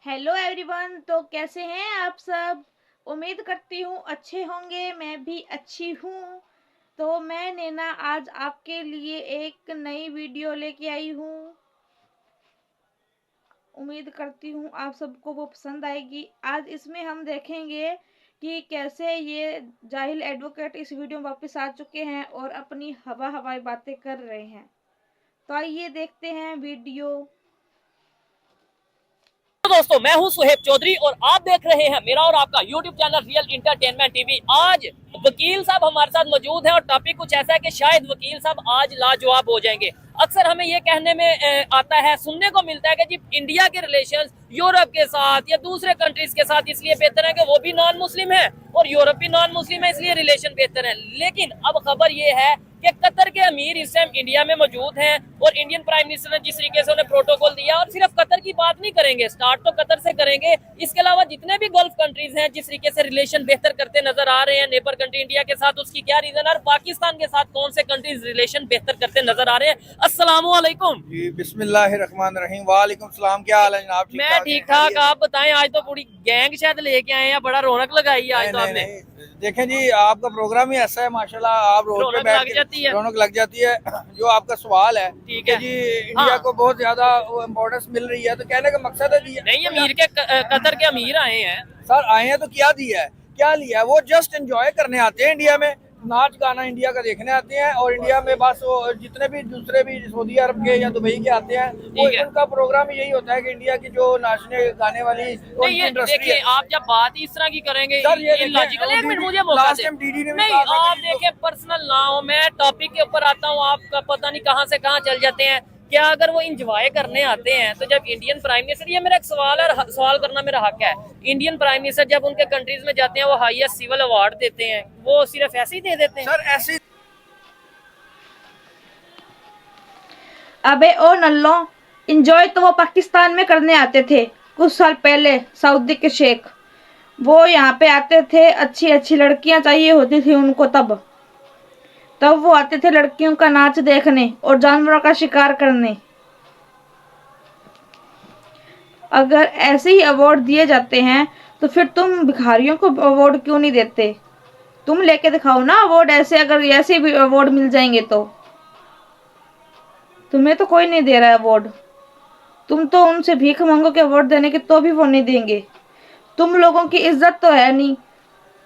Hello everyone. तो कैसे हैं आप सब? उम्मीद करती हूँ अच्छे होंगे। मैं भी अच्छी हूँ। तो मैं नैना आज आपके लिए एक नई वीडियो लेके आई हूँ। उम्मीद करती हूँ आप सबको वो पसंद आएगी। आज इसमें हम देखेंगे कि कैसे ये जाहिल एडवोकेट इस वीडियो में वापस आ चुके हैं और अपनी हवाई बातें कर रहे हैं। तो आइए देखते हैं वीडियो। तो दोस्तों, मैं हूं सुहेब चौधरी और आप देख रहे हैं मेरा और आपका YouTube channel real entertainment TV. आज वकील साहब हमारे साथ मौजूद हैं और टॉपिक कुछ ऐसा है कि शायद वकील साहब आज लाजवाब हो जाएंगे। अक्सर हमें ये कहने में आता है, सुनने को मिलता है कि जी इंडिया के रिलेशंस यूरोप के साथ या दूसरे कंट्रीज के साथ इसलिए बेहतर है कि वो भी नॉन मुस्लिम है और यूरोप भी नॉन मुस्लिम है, इसलिए रिलेशन बेहतर है। लेकिन अब खबर ये है कि कतर के अमीर इस टाइम इंडिया में मौजूद हैं और इंडियन प्राइम मिनिस्टर ने जिस तरीके से उन्हें प्रोटोकॉल दिया, और सिर्फ कतर की बात नहीं करेंगे, स्टार्ट तो कतर से करेंगे, इसके अलावा जितने भी गल्फ कंट्रीज हैं जिस तरीके से रिलेशन बेहतर करते नजर आ रहे हैं नेबर कंट्री इंडिया के साथ, उसकी क्या रीजन है और पाकिस्तान के साथ कौन से कंट्रीज रिलेशन बेहतर करते नजर आ रहे हैं। अस्सलाम वालेकुम जी, बिस्मिल्लाहिर्रहमानिर्रहीम। वालेकुम सलाम। क्या हाल है जनाब? मैं ठीक ठाक, आप बताएं। आज तो पूरी गैंग शायद लेके आए हैं, बड़ा रौनक लगाई है आज नहीं तो नहीं आपने। नहीं, देखें जी, आपका प्रोग्राम ही ऐसा है माशाल्लाह। आप रोड पे रौनक बैठ लग के जाती है। रौनक लग जाती है। जो आपका सवाल है ठीक कि है। जी हाँ। इंडिया को बहुत ज्यादा इम्पोर्टेंस मिल रही है, तो कहने का मकसद है जी नहीं, अमीर के कतर के अमीर आए हैं। सर आए हैं तो क्या दिया है, क्या लिया है? वो जस्ट एंजॉय करने आते हैं इंडिया में, नाच गाना इंडिया का देखने आते हैं। और इंडिया में बस वो जितने भी दूसरे भी सऊदी अरब के या दुबई के आते हैं, वो ठीक है। उनका प्रोग्राम यही होता है कि इंडिया की जो नाचने गाने वाली नहीं, ये इंडस्ट्री देखिए, है। आप जब बात ही इस तरह की करेंगे सर ये इलॉजिकल, एक मिनट मुझे मौका लास्ट दे। टाइम डीडी ने भी नहीं, कहा था आप कि देखिए, पर्सनल ना हो, मैं टॉपिक के ऊपर आता हूँ, आपका पता नहीं कहाँ से कहाँ चल जाते हैं। क्या अगर वो इंजॉय करने आते हैं तो जब इंडियन प्राइम मिनिस्टर, ये मेरा एक सवाल है, सवाल करना मेरा हक है, इंडियन प्राइम मिनिस्टर जब उनके कंट्रीज में जाते हैं वो हाईएस्ट सिविल अवार्ड देते हैं, वो सिर्फ ऐसे ही दे देते हैं? सर ऐसे अबे ओ नल्लो, इंजॉय तो वो पाकिस्तान में करने आते थे कुछ साल पहले। सऊदी के शेख वो यहाँ पे आते थे, अच्छी अच्छी लड़कियां चाहिए होती थी उनको, तब तब वो आते थे लड़कियों का नाच देखने और जानवरों का शिकार करने। अगर ऐसे ही अवार्ड दिए जाते हैं तो फिर तुम भिखारियों को अवार्ड क्यों नहीं देते? तुम लेके दिखाओ ना अवार्ड ऐसे। अगर ऐसे भी अवार्ड मिल जाएंगे तो तुम्हें तो कोई नहीं दे रहा है अवार्ड। तुम तो उनसे भीख मांगोगे अवार्ड देने की, तो भी वो नहीं देंगे। तुम लोगों की इज्जत तो है नहीं।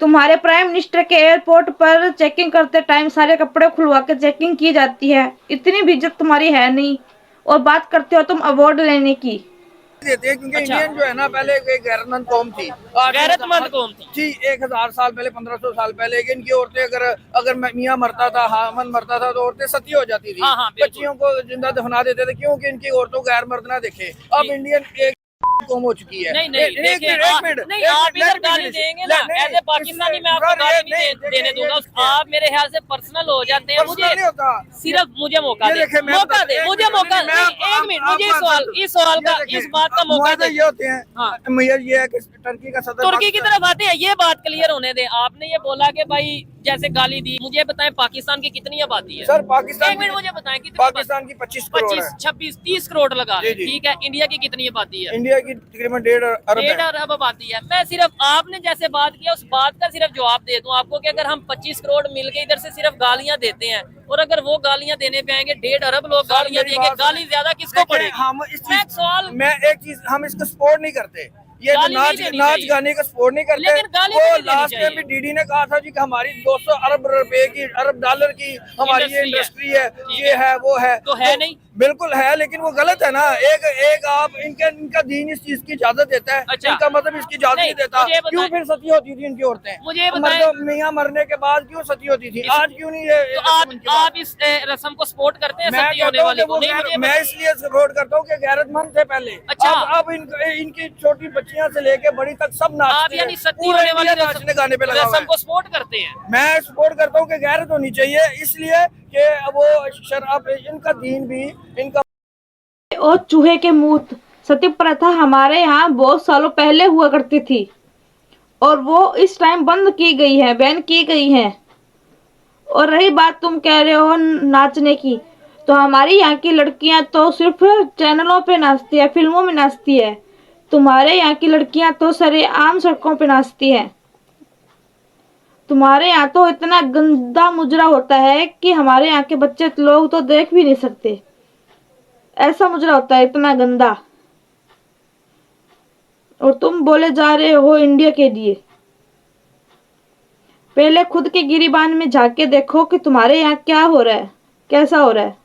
तुम्हारे प्राइम मिनिस्टर के एयरपोर्ट पर चेकिंग करते टाइम सारे कपड़े खुलवा के चेकिंग की जाती है। इतनी भी इज्जत तुम्हारी है नहीं और बात करते हो तुम अवार्ड लेने की। देते हैं क्योंकि अच्छा। इंडियन जो है ना, पहले एक गैरतमंद कौम थी। आज गैरतमंद कौम थी। जी, 1000 साल पहले, 1500 साल पहले इनकी औरतें अगर अगर मियाँ मरता था, हामन मरता था, तो औरतें सती हो जाती थी। हाँ हाँ, बिल्कुल। बच्चियों को जिंदा दफना देते थे, क्योंकि इनकी औरतों को गैर मर्द ना देखे। अब जी। इंडियन एक कौम हो चुकी है। नहीं नहीं, एक देखिए, मिनट, नहीं, आप इधर गाली देंगे ना, एज ए पाकिस्तानी मैं आपको गाली नहीं देने दूंगा। आप मेरे ख्याल से पर्सनल हो जाते हैं। मुझे नहीं होता, सिर्फ मुझे मौका ये दे, देखिए, मैं मौका दे, एक मुझे मिनट, मौका मैं नहीं, आप- एक मिनट, आप- मुझे आप- इस सवाल का, ये इस बात का मौका दे। ये होते हैं। हाँ। मुझे ये है कि टर्की का सदर तुर्की की तरफ आते हैं, ये बात क्लियर होने दें। आपने ये बोला कि भाई जैसे गाली दी, मुझे बताएं पाकिस्तान की कितनी आबादी है? सर पाकिस्तान एक मिनट मुझे बताएं कितनी पाकिस्तान की 25 करोड़ 25, है। 26, 30 करोड़ लगा जी, लें, जी। ठीक है। इंडिया की कितनी आबादी है? इंडिया की तकरीबन 1.5 अरब 1.5 है। अरब आबादी है। मैं सिर्फ आपने जैसे बात किया उस बात का सिर्फ जवाब दे दूं आपको कि अगर हम 25 करोड़ मिलके इधर से सिर्फ गालियां देते हैं और अगर वो गालियां देने पे आएंगे 1.5 अरब लोग गालियां देंगे, गाली ज्यादा किसको पड़ेगी? हम इस मैं एक सवाल, मैं एक चीज, हम इसको सपोर्ट नहीं करते। ये जो गाली नहीं नाच देनी नाच चाहिए। गाने का सपोर्ट नहीं करते। लेकिन गाली वो भी नहीं देनी लास्ट टाइम भी चाहिए। डीडी ने कहा था जी कि हमारी 200 अरब रुपए की, अरब डॉलर की हमारी ये इंडस्ट्री है, ये है, वो है। तो है नहीं? बिल्कुल है, लेकिन वो गलत है ना। एक एक आप इनका दीन इस चीज की इजाजत देता है। अच्छा। इनका मतलब इसकी इजाजत नहीं देता। मुझे क्यों बताएं। फिर सती होती थी इनकी औरतें? मुझे बताएं। मियाँ मरने के बाद क्यों सती होती थी? आज क्यों नहीं? ये तो आप इस रस्म को सपोर्ट करते हैं मैं सती होने कहता हूँ वाली कि को? वो नहीं, मुझे मैं इसलिए सपोर्ट करता हूँ कि गैरतमंद थे पहले। अच्छा। अब इनकी छोटी बच्चियां से लेके बड़ी तक सब आप नाचती यानी हैं। सती पूरे होने वाली इंडिया नाचने गाने पे लगा हुआ रस्म है। को सपोर्ट करते हैं? मैं सपोर्ट करता हूँ कि गैरत होनी चाहिए, इसलिए कि वो शराब, इनका दीन भी, इनका और चूहे के मूत सती प्रथा हमारे यहाँ बहुत सालों पहले हुआ करती थी और वो इस टाइम बंद की गई है, बैन की गई है। और रही बात तुम कह रहे हो नाचने की, तो हमारी यहाँ की लड़कियां तो सिर्फ चैनलों पे नाचती है, फिल्मों में नाचती है। तुम्हारे यहाँ की लड़कियां तो सरेआम सड़कों पे नाचती हैं। तुम्हारे यहाँ तो इतना गंदा मुजरा होता है कि हमारे यहाँ के बच्चे लोग तो देख भी नहीं सकते। ऐसा मुजरा होता है, इतना गंदा। और तुम बोले जा रहे हो इंडिया के लिए। पहले खुद के गिरिबान में झांक के देखो कि तुम्हारे यहाँ क्या हो रहा है, कैसा हो रहा है।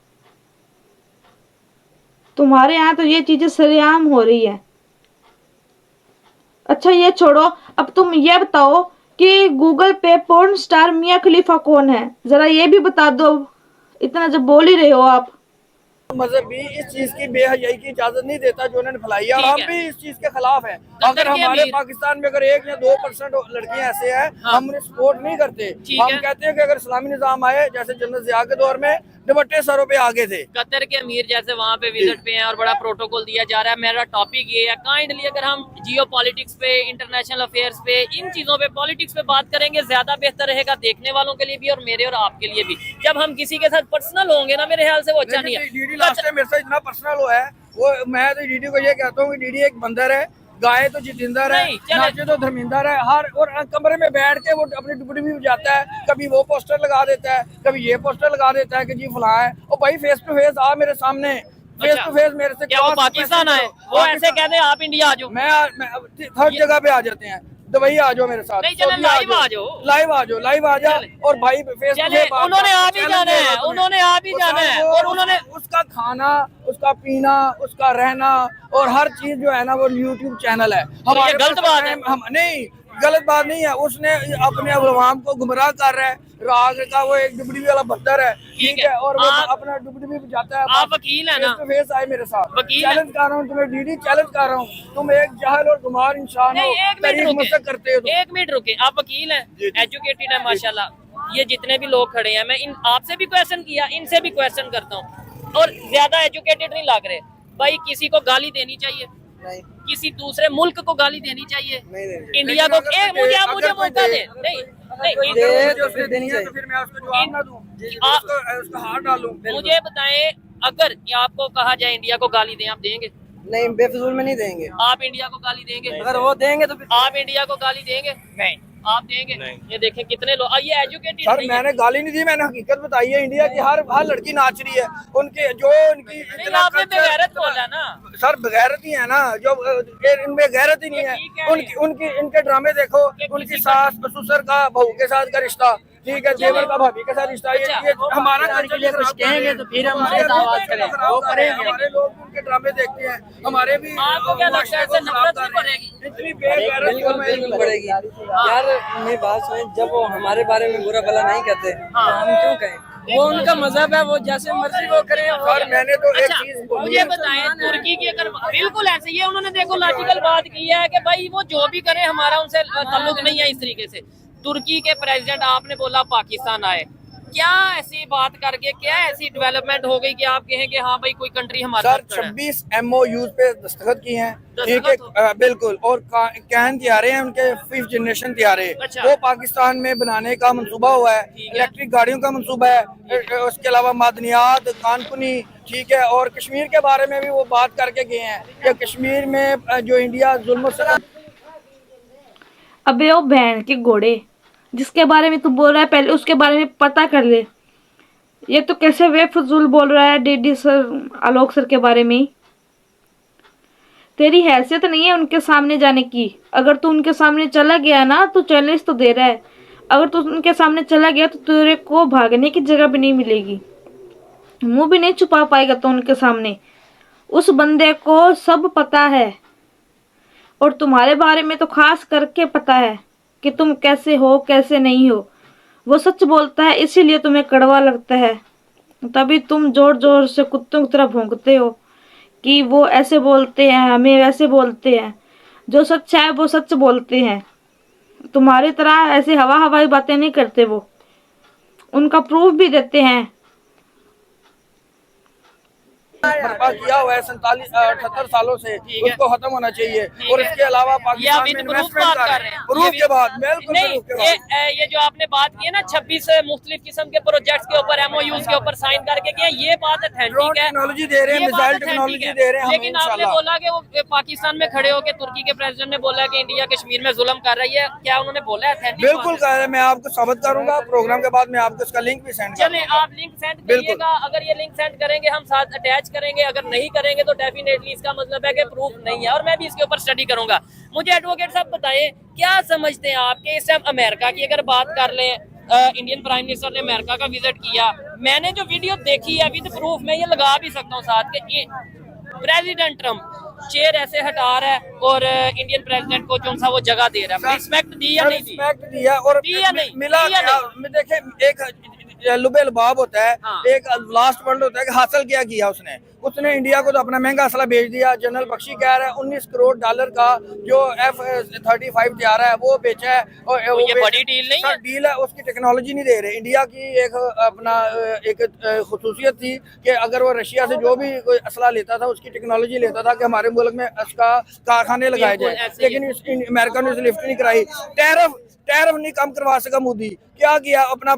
तुम्हारे यहाँ तो ये चीजें सरेआम हो रही है। अच्छा ये छोड़ो, अब तुम ये बताओ कि गूगल पे पोर्न स्टार मिया खलीफा कौन है, जरा ये भी बता दो, इतना जब बोल ही रहे हो आप। मजहब भी इस चीज की बेहयाई की इजाजत नहीं देता जो उन्होंने फैलाई है, और हम भी इस चीज के खिलाफ हैं। अगर हमारे पाकिस्तान में अगर 1 या 2% लड़कियां ऐसे हैं, हम उन्हें सपोर्ट नहीं करते। हम कहते हैं कि अगर इस्लामी निजाम आए, जैसे जनरल ज़िया के दौर में दुपट्टे सरों पे आगे थे, कतर के अमीर जैसे वहाँ पे विजिट पे हैं और बड़ा प्रोटोकॉल दिया जा रहा है। मेरा टॉपिक ये है, काइंडली अगर हम जियो पॉलिटिक्स पे, इंटरनेशनल अफेयर्स पे, इन चीजों पे, पॉलिटिक्स पे बात करेंगे, ज्यादा बेहतर रहेगा देखने वालों के लिए भी और मेरे और आपके लिए भी। जब हम किसी के साथ पर्सनल होंगे ना, मेरे ख्याल से वो अच्छा नहीं है। डीडी लास्ट टाइम मेरे साथ इतना पर्सनल हुआ है, वो मैं तो डीडी को ये कहता हूँ कि डीडी एक बंदर है, गाय तो जितेंद्र है, नाचे तो धर्मेंद्र है। हर और कमरे में बैठ के वो अपनी डुबड़ी भी बजाता है, कभी वो पोस्टर लगा देता है, कभी ये पोस्टर लगा देता है कि जी फलां है। और भाई फेस टू फेस आ मेरे सामने, फेस टू फेस मेरे से। क्या वो पाकिस्तान आए, वो ऐसे कहते हैं आप इंडिया आ जाओ। मैं हर जगह पे आ जाते हैं, दुबई आ जाओ मेरे साथ, नहीं चले लाइव आ जाओ, लाइव आ जाओ, लाइव आ जाओ। और भाई फेस टू फेस उन्होंने आप ही जाना है, उन्होंने आप ही जाना है। और उन्होंने उसका खाना, उसका पीना, उसका रहना और हर चीज जो है ना वो यूट्यूब चैनल है। हमारे गलत बात है। हम नहीं, गलत बात नहीं है। उसने अपने अवाम को गुमराह कर रहा है। राग का वो एक डुबड़ी वाला बंदर है, ठीक है, और वो अपना डुबड़ी भी बजाता है। आप वकील है ना, फेस आए मेरे साथ, चैलेंज कर रहा हूँ तुम्हें डीडी, चैलेंज कर रहा हूँ। तुम एक जाहिल और गुमार इंसान हो, तारीफ मुझसे करते हो। 1 मिनट रुके, आप वकील हैं, एजुकेटेड है माशाल्लाह। ये जितने भी लोग खड़े हैं, मैं इन आपसे भी क्वेश्चन किया, इनसे भी क्वेश्चन करता हूँ, और ज्यादा एजुकेटेड नहीं लग रहे भाई। किसी को गाली देनी चाहिए? नहीं। किसी दूसरे मुल्क को गाली देनी चाहिए? नहीं। इंडिया को मुझे मौका दे, नहीं देनी चाहिए, फिर मैं उसको जवाब ना दूं, उसका हाथ डालूं। मुझे बताएं, अगर आपको कहा जाए इंडिया को गाली दें, आप देंगे? नहीं, बेफजूल में नहीं देंगे। आप इंडिया को गाली देंगे? अगर वो देंगे तो फिर आप इंडिया को गाली देंगे? नहीं। आप देंगे? नहीं। ये देखें कितने लोग, ये एजुकेटेड सर, मैंने गाली नहीं दी, मैंने हकीकत बताई है। इंडिया की हर लड़की नाच रही है, उनके जो उनकी इतना आपने बेगैरत बोला ना सर, बेगैरत ही है ना, जो इनमें गैरत ही नहीं है। इनके ड्रामे देखो, उनकी सास ससुर का बहू के साथ का रिश्ता, ठीक है, देवर का भाभी के साथ रिश्ता। ये हमारा कुछ कहेंगे तो फिर हमारे हमारे लोग उनके ड्रामे देखते हैं, हमारे भी। आपको क्या लगता है इससे नफरत नहीं बढ़ेगी? इतनी बेगैरत बढ़ेगी यार। मेरी बात सुन, जब वो हमारे बारे में बुरा भला नहीं कहते तो हम क्यों कहें? वो उनका मजहब है, वो जैसे मर्जी वो करें। और मैंने तो एक चीज मुझे बताएं, तुर्की की अगर बिल्कुल ऐसे ही है, उन्होंने देखो लॉजिकल बात की है कि भाई वो जो भी करे हमारा उनसे ताल्लुक नहीं है। इस तरीके से तुर्की के प्रेसिडेंट, आपने बोला पाकिस्तान आए, क्या ऐसी बात करके क्या ऐसी डेवलपमेंट हो गई कि आप कहें कि हाँ भाई कोई कंट्री हमारे साथ 26 MOU पे दस्तखत किए हैं, ठीक है, बिल्कुल। और कैन तैयारे हैं, उनके 5th जनरेशन तैयारे। अच्छा। वो पाकिस्तान में बनाने का मंसूबा हुआ है, इलेक्ट्रिक गाड़ियों का मंसूबा है, उसके अलावा मादनियात, कानकुनी, ठीक है। और कश्मीर के बारे में भी वो बात करके गए हैं कि कश्मीर में जो इंडिया जुल्म से। अबे ओ बहन के घोड़े, जिसके बारे में तू बोल रहा है पहले उसके बारे में पता कर ले। ये तो कैसे बेफजूल बोल रहा है डीडी सर, आलोक सर के बारे में। तेरी हैसियत नहीं है उनके सामने जाने की। अगर तू उनके सामने चला गया ना, तो चैलेंज तो दे रहा है, अगर तू उनके सामने चला गया तो तेरे को भागने की जगह भी नहीं मिलेगी, मुंह भी नहीं छुपा पाएगा तो उनके सामने। उस बंदे को सब पता है, और तुम्हारे बारे में तो खास करके पता है कि तुम कैसे हो कैसे नहीं हो। वो सच बोलता है, इसीलिए तुम्हें कड़वा लगता है, तभी तुम जोर जोर से कुत्तों की तरह भौंकते हो कि वो ऐसे बोलते हैं, हमें वैसे बोलते हैं। जो सच है वो सच बोलते हैं, तुम्हारी तरह ऐसे हवा हवाई बातें नहीं करते। वो उनका प्रूफ भी देते हैं। बर्पा किया हुआ है 78 सालों से, उसको खत्म होना चाहिए। और इसके अलावा ये पाकिस्तान अभी में तो प्रूफ इन्वेस्टमेंट बात कर कर रहे हैं। प्रूफ के बाद बिल्कुल नहीं, प्रूफ के बाद ये जो आपने बात की है ना 26 मुख्तलिफ किस्म के प्रोजेक्ट्स के ऊपर MOUs के ऊपर साइन करके किया, ये बात ड्रोन अथेंटिक है, टेक्नोलॉजी दे रहे हैं, ये बात मिसाइल authentic टेक्नोलॉजी है। दे रहे हैं हमें लेकिन आपने इंशाल्लाह। बोला कि वो पाकिस्तान में खड़े होकर तुर्की के प्रेसिडेंट ने बोला कि इंडिया कश्मीर में जुल्म कर रही है, क्या उन्होंने बोला अथेंटिक? बिल्कुल कह रहे हैं, मैं आपको साबित करूंगा प्रोग्राम के बाद, मैं आपको इसका लिंक भी सेंड चले आप लिंक सेंड करिएगा। अगर ये लिंक सेंड करेंगे हम साथ अटैच करेंगे, अगर नहीं करेंगे तो डेफिनेटली इसका मतलब है कि प्रूफ नहीं है, और मैं भी इसके ऊपर स्टडी करूंगा। मुझे एडवोकेट साहब बताएं, क्या समझते हैं आपके इस टाइम अमेरिका की अगर बात कर लें, इंडियन प्राइम मिनिस्टर ने अमेरिका का विजिट किया, मैंने जो वीडियो देखी है विद प्रूफ मैं ये लगा भी सकता हूँ साथ के, प्रेसिडेंट ट्रम्प चेयर ऐसे हटा रहा है और इंडियन प्रेसिडेंट को जो सा वो जगह दे रहा है, रिस्पेक्ट दी या नहीं दी? रिस्पेक्ट दिया और दी या नहीं? मिला। दी या नहीं? देखे एक लुबे लबाब होता है, हाँ। एक लास्ट वर्ड होता है कि हासिल क्या किया उसने इंडिया को तो अपना महंगा असला भेज दिया। जनरल बख्शी कह रहा है 19 करोड़ डॉलर का जो F-35 तैयार है वो बेचा है, और तो ये बड़ी डील नहीं है? डील है, उसकी टेक्नोलॉजी नहीं दे रहे। इंडिया की एक अपना एक खुसूसियत थी कि अगर वो रशिया से जो भी कोई असला लेता था उसकी टेक्नोलॉजी लेता था कि हमारे मुल्क में उसका कारखाने लगाए बिल्कुल जाए, ऐसे ही लेकिन अमेरिका ने उसे लिफ्ट नहीं कराई। टैरिफ नहीं कम करवा सका मोदी, क्या किया अपना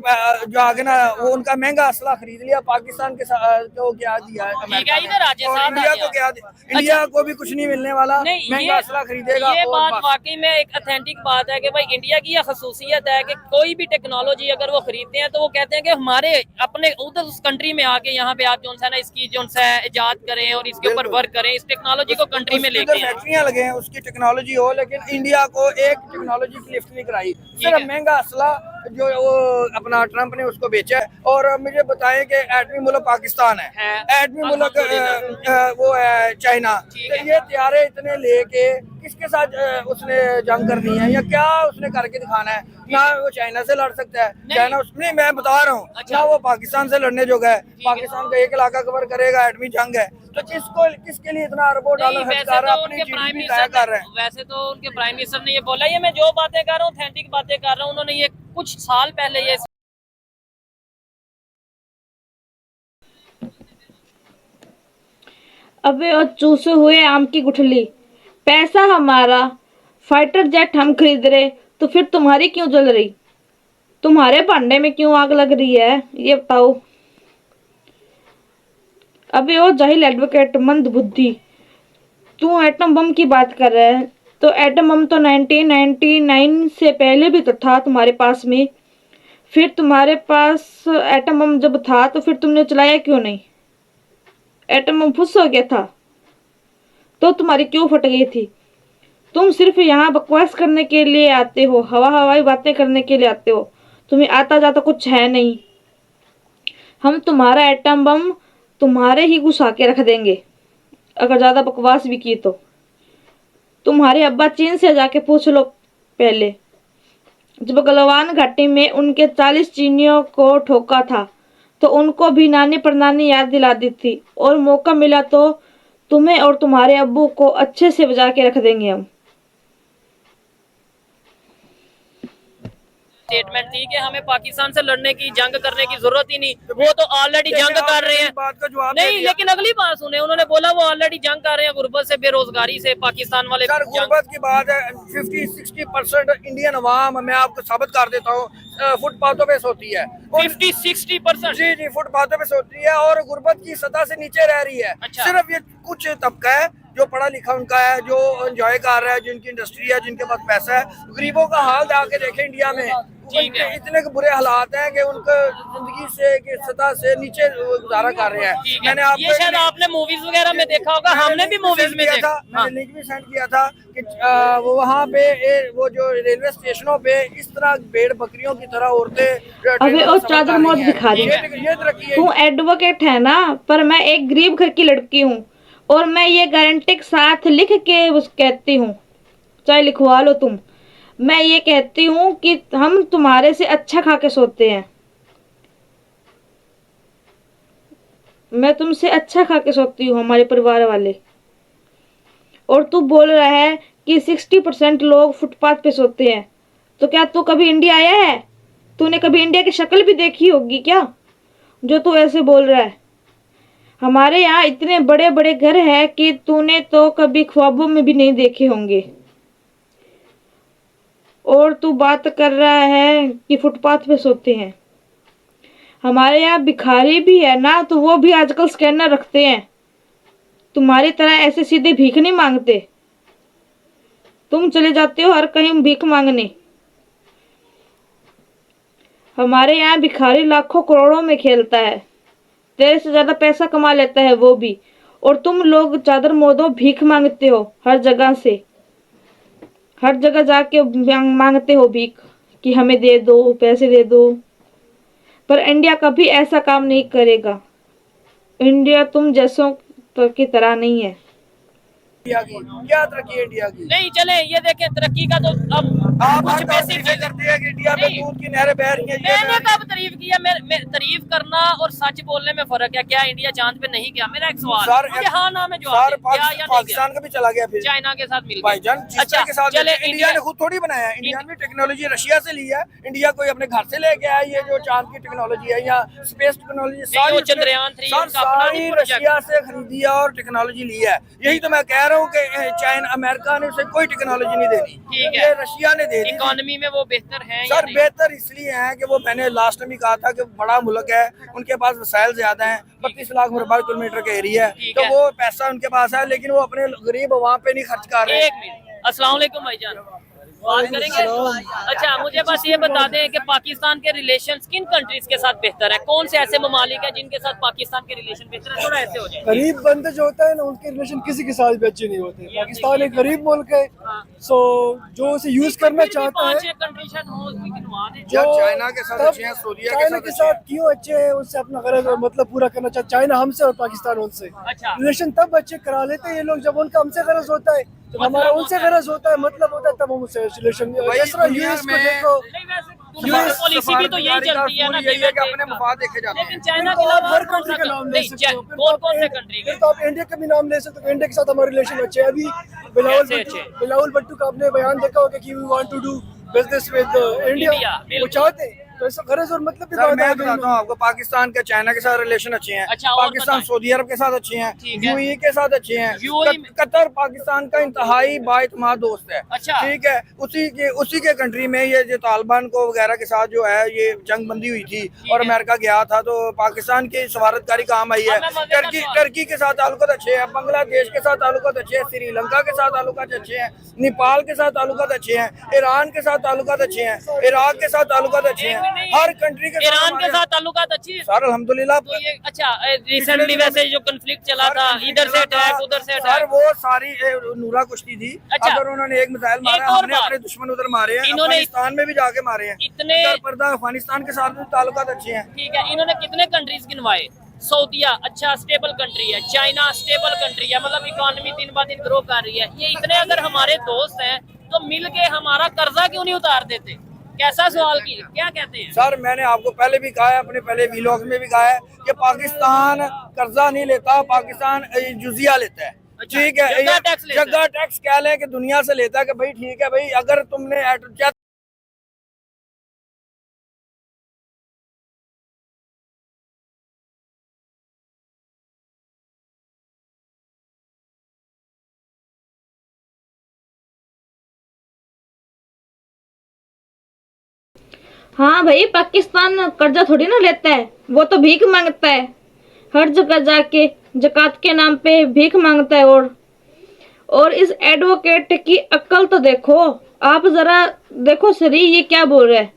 जो आगे ना वो उनका महंगा असला खरीद लिया, पाकिस्तान के को क्या दिया है अमेरिका ने, इधर आज और साथ आ इंडिया गया। को क्या इंडिया को भी कुछ नहीं मिलने वाला, नहीं, महंगा असला खरीदेगा। ये और बात बस। वाकई में एक अथेंटिक बात है कि भाई इंडिया की यह खसूसियत है कि कोई भी टेक्नोलॉजी अगर वो खरीदते हैं तो वो कहते हैं कि हमारे अपने उधर उस कंट्री में आके यहाँ पे आप जो है ना इसकी जो है इजाद करें और इसके ऊपर वर्क करें, इस टेक्नोलॉजी को कंट्री में लेके आएं। फैक्ट्रियां लगे हैं, उसकी टेक्नोलॉजी हो, लेकिन इंडिया को एक टेक्नोलॉजी की लिफ्ट नहीं कराई, सिर्फ है। महंगा असला जो वो अपना ट्रंप ने उसको बेचा है। और मुझे बताएं कि एटमी मुल्क पाकिस्तान है। एटमी मुल्क वो है चाइना, तो ये त्यारे इतने लेके किसके साथ उसने जंग करनी है या क्या उसने करके दिखाना है? ना वो चाइना से लड़ सकता है, चाइना नहीं, मैं बता रहा हूँ ना वो पाकिस्तान से लड़ने जोगा है। पाकिस्तान का एक इलाका कवर करेगा, एटमी जंग है, तो किसके लिए इतना अरबों डॉलर खर्च कर रहा है, अपनी GDP तय कर रहे हैं। वैसे तो उनके प्राइम मिनिस्टर ने ये बोला, ये मैं जो बातें कर रहा हूँ ऑथेंटिक बातें कर रहा हूँ, उन्होंने ये कुछ साल पहले ये अबे और चूसे हुए आम की गुठली, पैसा हमारा, फाइटर जेट हम खरीद रहे, तो फिर तुम्हारी क्यों जल रही? तुम्हारे भांडे में क्यों आग लग रही है, ये बताओ। अबे ओ जाहिल एडवोकेट मंद बुद्धि, तू एटम बम की बात कर रहा है, तो एटम बम तो 1999 से पहले भी तो था तुम्हारे पास में। फिर तुम्हारे पास एटम बम जब था तो फिर तुमने चलाया क्यों नहीं? एटम बम फुस हो गया था तो तुम्हारी क्यों फट गई थी? तुम सिर्फ यहाँ बकवास करने के लिए आते हो, हवाई बातें करने के लिए आते हो, तुम्हें आता जाता कुछ है नहीं। हम तुम्हारा एटम बम तुम्हारे ही घुसा के रख देंगे अगर ज्यादा बकवास भी की तो। तुम्हारे अब्बा चीन से जाके पूछ लो पहले, जब गलवान घाटी में उनके 40 चीनियों को ठोका था तो उनको भी नानी परनानी याद दिला दी थी, और मौका मिला तो तुम्हें और तुम्हारे अब्बू को अच्छे से बजा के रख देंगे हम। स्टेटमेंट थी कि हमें पाकिस्तान से लड़ने की जंग करने की जरूरत ही नहीं, वो तो ऑलरेडी जंग कर रहे हैं। बात का जवाब नहीं, लेकिन अगली बात सुने, उन्होंने बोला वो ऑलरेडी जंग कर रहे हैं गुर्बत से, बेरोजगारी से, पाकिस्तान वाले सर गुर्बत की बात है। 50-60% इंडियन अवाम, मैं आपको साबित कर देता हूँ, फुटपाथों पे सोती है। 50-60%। जी फुटपाथों पे सोती है और गुर्बत की सतह से नीचे रह रही है। अच्छा। सिर्फ ये कुछ तबका है जो पढ़ा लिखा उनका है, जो एंजॉय कर रहा है, जिनकी इंडस्ट्री है, जिनके पास पैसा है। गरीबों का हाल जाके देखें इंडिया में, इतने बुरे हालात हैं कि उनका जिंदगी से की सतह से नीचे गुजारा कर रहे हैं। मैंने ये शायद आपने मूवीज वगैरह में देखा होगा, हमने भी मूवीज में देखा। मैंने लिंक भी सेंड किया था कि वहाँ पे वो जो रेलवे स्टेशनों पे इस तरह भेड़ बकरियों की तरह औरतें अबे ओ चादर मौत दिखा दी। ये तरक्की है। तू एडवोकेट है ना, पर मैं एक गरीब घर की लड़की हूँ और मैं ये गारंटी के साथ लिख के उस कहती हूँ, चाहे लिखवा लो तुम, मैं ये कहती हूँ कि हम तुम्हारे से अच्छा खा के सोते हैं। मैं तुमसे अच्छा खा के सोती हूँ, हमारे परिवार वाले। और तू बोल रहा है कि 60% लोग फुटपाथ पे सोते हैं, तो क्या तू कभी इंडिया आया है? तूने कभी इंडिया की शक्ल भी देखी होगी क्या, जो तू ऐसे बोल रहा है? हमारे यहाँ इतने बड़े बड़े घर हैं कि तूने तो कभी ख्वाबों में भी नहीं देखे होंगे। और तू बात कर रहा है कि फुटपाथ पे सोते हैं। हमारे यहाँ भिखारी भी है ना, तो वो भी आजकल स्कैनर रखते हैं। तुम्हारी तरह ऐसे सीधे भीख नहीं मांगते। तुम चले जाते हो हर कहीं भीख मांगने। हमारे यहाँ भिखारी लाखों करोड़ों में खेलता है, तेरे से ज्यादा पैसा कमा लेता है वो भी। और तुम लोग चादर मोदो भीख मांगते हो हर जगह से, हर जगह जाके मांगते हो भीख कि हमें दे दो, पैसे दे दो। पर इंडिया कभी ऐसा काम नहीं करेगा। इंडिया तुम जैसों की तरह नहीं है। इंडिया की क्या तरक्की है इंडिया की? नहीं चले ये देखें तरक्की का तो अब आप कुछ हर बात बेसिक तारीफ करते हैं कि इंडिया में नहीं। दूध की नहरें बह रही हैं, ये मैंने बह रही कब तारीफ किया? मैं तारीफ करना और सच बोलने में फर्क है। क्या इंडिया चांद पे नहीं गया? मेरा एक सवाल सर, मुझे हाँ ना में हैं। जवाब सर, दे, गया या नहीं गया? पाकिस्तान का भी चला गया फिर चाइना के साथ मिल गया। भाईजान, जिस अच्छा के साथ चले इंडिया ने खुद थोड़ी बनाया है। इंडिया ने टेक्नोलॉजी रशिया से ली है। इंडिया कोई अपने घर से लेके आया ये जो चांद की टेक्नोलॉजी है या स्पेस टेक्नोलॉजी नहीं, वो चंद्रयान 3 सर उनका अपना सारी नहीं प्रोजेक्ट। रशिया से खरीदी है और टेक्नोलॉजी ली है। यही तो मैं कह रहा हूँ कि चाइना अमेरिका ने उसे कोई टेक्नोलॉजी नहीं देनी, ठीक है। ये रशिया ने दे दी। इकोनॉमी में वो बेहतर है या सर नहीं? बेहतर इसलिए है कि वो, मैंने लास्ट में भी कहा था कि बड़ा मुल्क है, उनके पास वसाइल ज्यादा हैं, 32 लाख मुरबा किलोमीटर का एरिया है, ठीक तो है। वो पैसा उनके पास है, लेकिन वो अपने गरीब वहाँ पे नहीं खर्च कर रहे। एक मिनट, अस्सलाम वालेकुम भाईजान, बात करेंगे। अच्छा मुझे बस ये बता दें कि पाकिस्तान के रिलेशन किन कंट्रीज के साथ बेहतर है? कौन से ऐसे ममालिक है जिनके साथ पाकिस्तान के रिलेशन बेहतर है? थोड़ा ऐसे हो जाए। गरीब बंदे जो होता है ना, उनके रिलेशन किसी के साथ भी अच्छे नहीं होते। पाकिस्तान एक गरीब मुल्क है, सो जो उसे यूज करना चाहता है। 5-6 कंट्री शायद हो, उसमें गिनवा दें। जो चाइना के साथ तब अच्छे हैं, सऊदीया चाइना के के साथ साथ क्यों अच्छे हैं? उससे अपना गरज और मतलब पूरा करना चाहता चाइना हमसे और पाकिस्तान उनसे। अच्छा। रिलेशन तब अच्छे करा लेते हैं ये लोग जब उनका हमसे गरज होता है, जब हमारा उनसे गरज होता है, मतलब होता है, तब हम उससे रिलेशन। जिस तरह यूएस को देखो, नहीं वैसे दुनिया पॉलिसी भी तो यही चलती है ना, यही है कि अपने मफाद देखे जाते लेकिन हैं। चाइना के तो अलावा आप हर कंट्री का नाम ले नहीं, सकते हो। कौन कौन से कंट्री फिर के? तो आप इंडिया का भी नाम ले सकते हो। इंडिया के साथ हमारे रिलेशन अच्छे हैं। अभी बिलावल कैसे भुट्टो, अच्छे? बिलावल भुट्टो का आपने बयान देखा होगा कि we want to do business with India, India. बिल्कुल। वो चाहते हैं, तो ऐसा गरज और मतलब की सर बात मैं आ गई बताता ना। हूँ आपको, पाकिस्तान के चाइना के साथ रिलेशन अच्छे हैं। अच्छा, और पाकिस्तान बताएं। सऊदी अरब के साथ अच्छे हैं, ठीक है। यूएई के साथ अच्छे हैं। UAE में- कतर पाकिस्तान का इंतहाई बाइतमाद दोस्त है। अच्छा। ठीक है, उसी के कंट्री में ये जो तालिबान को वगैरह के साथ जो है ये जंग बंदी हुई थी और अमेरिका गया था, तो पाकिस्तान की सफारतकारी काम आई है। अब मैं मजे का सवाल- टर्की के साथ ताल्लुकात अच्छे हैं, बांग्लादेश के साथ ताल्लुकात अच्छे हैं, श्रीलंका के साथ ताल्लुकात अच्छे हैं, नेपाल के साथ ताल्लुकात अच्छे हैं, ईरान के साथ ताल्लुकात अच्छे हैं, इराक के साथ ताल्लुकात अच्छे एक हैं। मिनट नहीं, हर कंट्री के ईरान के हमारे- साथ ताल्लुकात अच्छी है। सर अल्हम्दुलिल्लाह। तो ये अच्छा रिसेंटली वैसे जो कन्फ्लिक्ट चला था, इधर से अटैक उधर से सर अटैक, वो सारी नूरा कुश्ती थी। अच्छा। अगर उन्होंने एक मिसाइल मारा, और हमने बात। अपने दुश्मन उधर मारे हैं, इन्होंने- अफगानिस्तान में भी जाके मारे हैं। इतने- इधर पर्दा अफगानिस्तान के साथ भी ताल्लुकात अच्छे हैं। ठीक है। इन्होंने कितने कंट्रीज गिनवाए? सऊदीया अच्छा स्टेबल कंट्री है, चाइना स्टेबल कंट्री है, मतलब इकोनॉमी दिन ब दिन ग्रो कर रही है। ये इतने अगर हमारे दोस्त हैं तो मिल के हमारा कर्जा क्यों नहीं उतार देते? कैसा सवाल की, क्या कहते हैं? सर मैंने आपको पहले भी कहा है, अपने पहले वीलॉग में भी कहा है कि पाकिस्तान कर्जा नहीं लेता, पाकिस्तान जुजिया लेता है। अच्छा, ठीक है, जगह टैक्स लेता है। जगह टैक्स कह लें कि दुनिया से लेता है कि भाई ठीक है भाई, अगर तुमने हाँ भाई, पाकिस्तान कर्जा थोड़ी ना लेता है, वो तो भीख मांगता है। हर जगह जाके जकात के नाम पे भीख मांगता है। और इस एडवोकेट की अक्ल तो देखो, आप जरा देखो सरी, ये क्या बोल रहा है?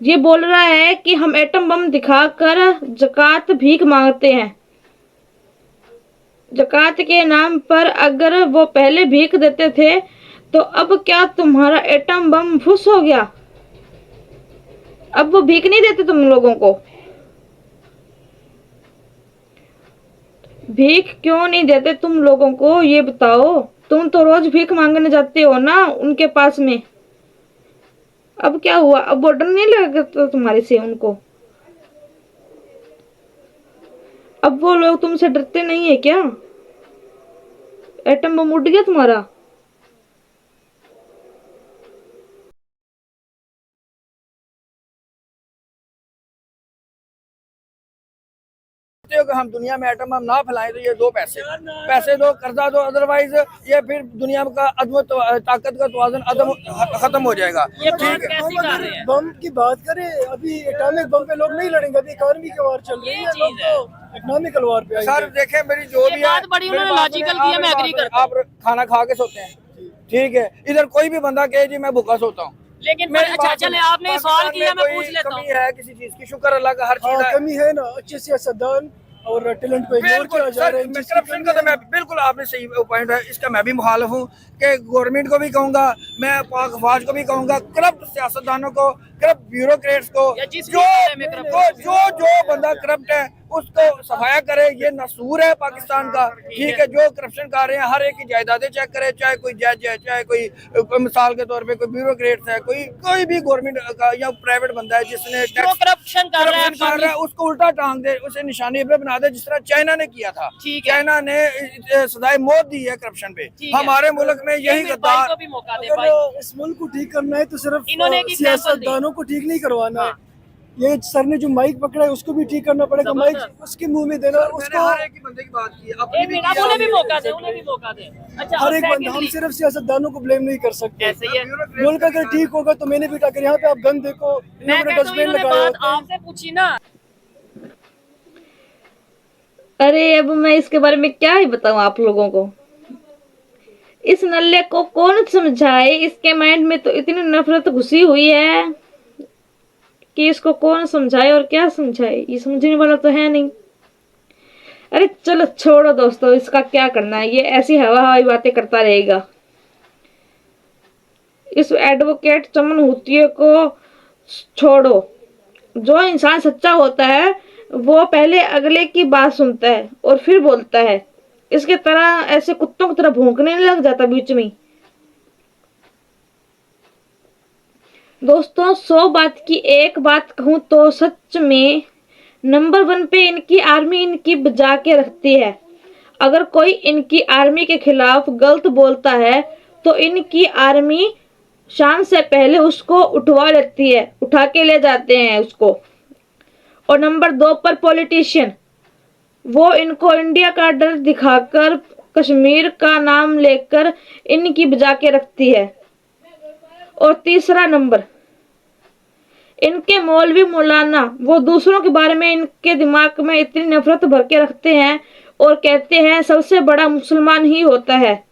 ये बोल रहा है कि हम एटम बम दिखाकर जकात भीख मांगते हैं। जकात के नाम पर अगर वो पहले भीख देते थे तो अब क्या तुम्हारा एटम बम फुस हो गया? अब वो भीख नहीं देते तुम लोगों को? भीख क्यों नहीं देते तुम लोगों को, ये बताओ। तुम तो रोज भीख मांगने जाते हो ना उनके पास में। अब क्या हुआ? अब बॉर्डर नहीं लगता तुम्हारे से उनको? अब वो लोग तुमसे डरते नहीं है क्या? एटम बम उड़ गया तुम्हारा? हो कि हम दुनिया में एटम बम ना फैलाएं तो ये दो पैसे दो, कर्जा दो, अदरवाइज ये फिर दुनिया का अदम ताकत का तवाज़ुन अदम खत्म हो जाएगा। ये ठीक बात है, कैसी कर रहे हैं? बम की बात करें, अभी एटॉमिक बम पे लोग नहीं लड़ेंगे, अभी इकोनॉमी की वार चल रही ये है, लोग चीज़ है। तो इकोनॉमिकल वार पे सर आएंगे। देखें मेरी जो ये भी है बात बड़ी मेरी उन्होंने बात लॉजिकल सुनिए, की है, मैं आप एग्री करता हूं। आप खाना खा के सोते हैं, ठीक है, इधर कोई भी बंदा कहे जी मैं भूखा सोता हूँ, लेकिन मेरी अच्छा बात चले सुनिए, आपने ये सवाल पाकिस्तान किया, में मैं कोई पूछ लेता हूँ। कमी है किसी चीज की? शुक्र अल्लाह का, हर चीज हाँ है। कमी है ना, अच्छे सियासतदान और टैलेंट को इग्नोर बिल्कुल किया जा सर, रहा है। जिसकी करप्शन का तो मैं बिल्कुल, आपने सही पॉइंट है, इसका मैं भी मुखालिफ हूँ कि गवर्नमेंट को भी कहूंगा, मैं पाक अफवाज को भी कहूंगा, करप्ट सियासतदानों को, करप्ट ब्यूरोक्रेट्स को, या जिस भी जो बारे में corrupt जो बंदा करप्ट है उसको सफाया करे। ये नसूर है पाकिस्तान का, ठीक है, जो करप्शन कर रहे हैं हर एक की जायदादें चेक करे, चाहे कोई जज है, चाहे कोई मिसाल के तौर पे कोई ब्यूरोक्रेट्स है, कोई भी गवर्नमेंट का या प्राइवेट बंदा है जिसने जो करप्शन कर रहा है करप्शन कर रहा है उसको उल्टा टांग दे, उसे निशानी पे बना दे, जिस तरह चाइना ने किया था। ठीक है। चाइना ने सदाई मौत दी है करप्शन पे। ठीक है। हमारे मुल्क में यही एक मिनट, भाई गद्दार को भी मौका दे भाई। अगर इस मुल्क को ठीक करना है तो सिर्फ इन्होंने एक example सियासतदानों को ठीक नहीं करवाना है। ये सर ने जो माइक पकड़ा है उसको भी ठीक करना पड़ेगा, माइक उसके मुंह में देना, मैंने उसको हर एक की बंदे की बात की है, अपनी एक भी मिनट, की आप है, उन्हें भी अपनी मौका की दे, है। उन्हें भी मौका दे। अच्छा, हर एक बंदा, हम secondly, सिर्फ सियासतदानों को ब्लेम नहीं कर सकते। ऐसे ही है। मुल्क अगर ठीक होगा तो मैंने भी अगर यहाँ पे आप गन देखो, मैं इन्होंने कहता हूँ डस्टबिन इन्होंने लगाए बात होते हैं। आपसे पूछी ना। अरे अब मैं इसके बारे में क्या ही बताऊं आप लोगों को। इस नल्ले को कौन समझाए, इसके माइंड में तो इतनी नफरत घुसी हुई है कि इसको कौन समझाए और क्या समझाए, ये समझने वाला तो है नहीं। अरे चलो छोड़ो दोस्तों, इसका क्या करना है, ये ऐसी हवा हवाई बातें करता रहेगा। इस एडवोकेट चमन हुतिया को छोड़ो। जो इंसान सच्चा होता है वो पहले अगले की बात सुनता है और फिर बोलता है। इसके तरह ऐसे कुत्तों की तरह भौंकने नहीं लग जाता बीच में। दोस्तों 100 बात की एक बात कहूं तो सच में नंबर 1 पे इनकी आर्मी इनकी बजा के रखती है। अगर कोई इनकी आर्मी के खिलाफ गलत बोलता है तो इनकी आर्मी शाम से पहले उसको उठवा लेती है, उठा के ले जाते हैं उसको। और नंबर 2 पर पॉलिटिशियन, वो इनको इंडिया का डर दिखाकर कश्मीर का नाम लेकर इनकी बजा के रखती है। और तीसरा नंबर, इनके मौलवी मौलाना, वो दूसरों के बारे में इनके दिमाग में इतनी नफरत भर के रखते हैं और कहते हैं सबसे बड़ा मुसलमान ही होता है,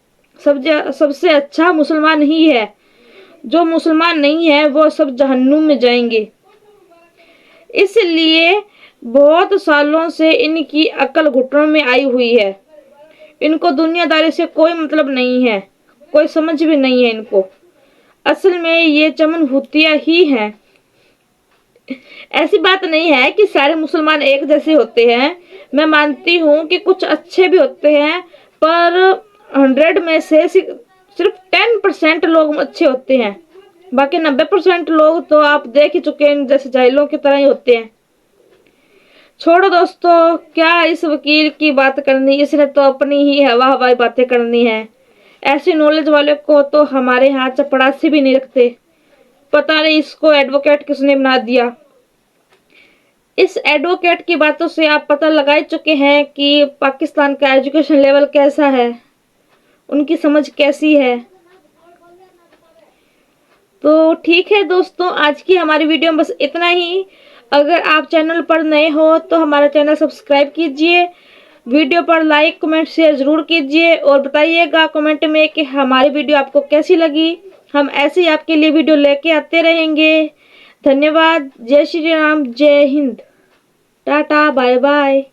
सबसे अच्छा मुसलमान ही है, जो मुसलमान नहीं है वो सब जहन्नुम में जाएंगे। इसलिए बहुत सालों से इनकी अकल घुटनों में आई हुई है। इनको दुनियादारी से कोई मतलब नहीं है, कोई समझ भी नहीं है इनको। असल में ये चमन हुतिया ही है। ऐसी बात नहीं है कि सारे मुसलमान एक जैसे होते हैं। मैं मानती हूँ कि कुछ अच्छे भी होते हैं, पर 100 में से सिर्फ 10% लोग अच्छे होते हैं। बाकी 90% लोग तो आप देख ही चुके हैं, जैसे जाहिलों की तरह ही होते हैं। छोड़ो दोस्तों, क्या इस वकील की बात करनी, इसने तो अपनी ही हवा हवाई बातें करनी है। ऐसे नॉलेज वाले को तो हमारे यहाँ चपड़ासी भी नहीं रखते। पता नहीं इसको एडवोकेट किसने बना दिया। इस एडवोकेट की बातों से आप पता लगा ही चुके हैं कि पाकिस्तान का एजुकेशन लेवल कैसा है, उनकी समझ कैसी है। तो ठीक है दोस्तों, आज की हमारी वीडियो में बस इतना ही। अगर आप चैनल पर नए हो तो हमारा चैनल सब्सक्राइब कीजिए, वीडियो पर लाइक कमेंट शेयर जरूर कीजिए और बताइएगा कमेंट में कि हमारी वीडियो आपको कैसी लगी। हम ऐसे ही आपके लिए वीडियो लेके आते रहेंगे। धन्यवाद। जय श्री राम, जय हिंद, टाटा, बाय बाय।